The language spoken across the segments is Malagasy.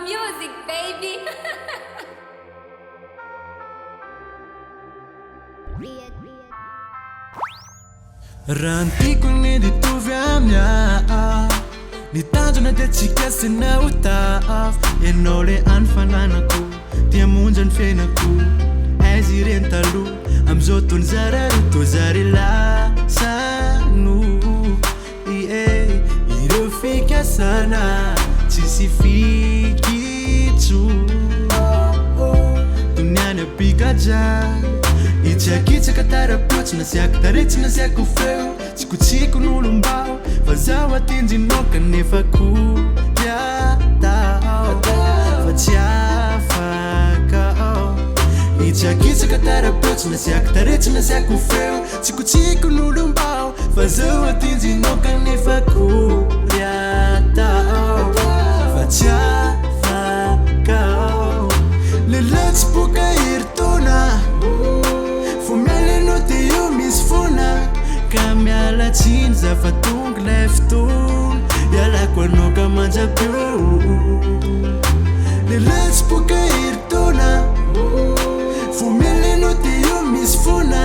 music, baby. Rantiko ny ditovy amina ny tanjona dia tsy kasina ho tafy ianao le anyfananako dia monja ny fiainako aiza ireny taloha am'izao tony zararoto zary lasano ireo fikasana tsisy fikitso toniany apikajany itsakitsaka tarapotsina siako taretsina siako feo tsikotsiko n'olombao fa zaho atinjinao kanefa koryatao fa tsy afaka itsakitsaka tarapotsina siako taretsina siako feo tsikotsiko n'olombao fa zaho atinjinao kanefa koryatao fa tsy afaka lehilahy tsy boka heritona te io misy fona ka miala tsiny za fa tonga lay fotoana ialako anao ka manjapio lehilahy tsy boka heritona fomelenao te io misy fona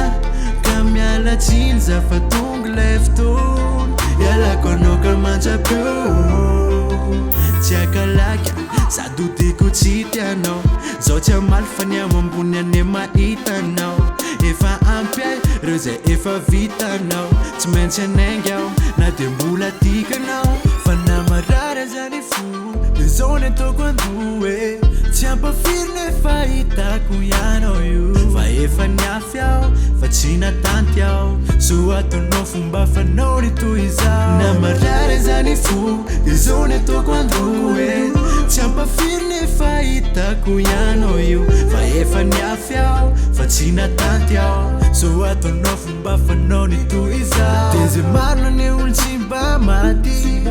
ka miala tsiny za fa tonga lay fotoana ialako anao ka manjapio tsy akalaky sady odiko tsy tianao zao tsy amaly fa ny amambony ane mahitanao efa ampiay reo zay efa vitanao tsy maintsy anaingy aho na de mbola tikanao fa namarara zany fo de zao ny ataoko andoe tsy ampafiry nefa hitako ianao io fa efa niafy aho fa tsy natanty aho so ataonao fomba fanao ny toy izao namarara zany fo de zao ny ataoko andoe tsy ampafiry nefa hitako ianao io fa efa niafy aho fa tsy natanty aho so ataonao fomba fanao ny toy izao de ze marina ny olo tsy mba maty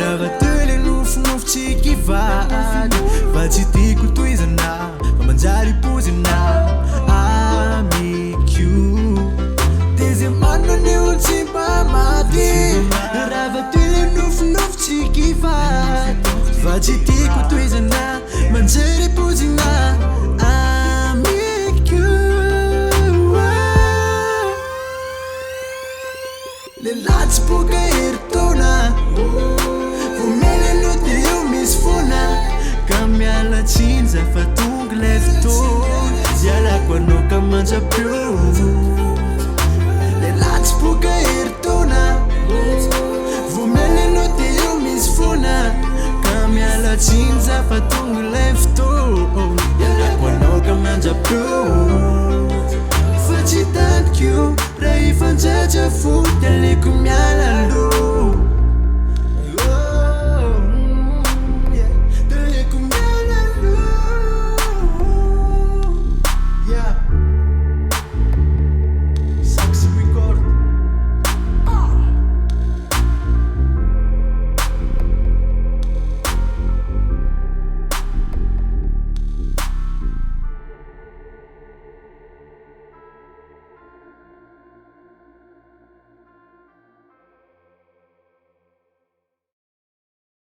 raha vatele nofonofo tsy kivady fa tsy tiako toizana fa manjary pozina amikio de ze marina ny olo tsy mba maty raha vatele nofonofo tsy kivady fa tsy tiako toizana manjary pozina lehilahy tsy boka heritona vomelenao te io misy fona ka miala tsiny za fa tonga lay fotoana ialako anao ka manjapio lehilahy tsy boka heritona vomelenao te io misy fona ka miala tsiny za fa tonga lay fotoana ialako anao ka manjapio fa tsy tantiko raha ifanjaja fo de aleko miala aloha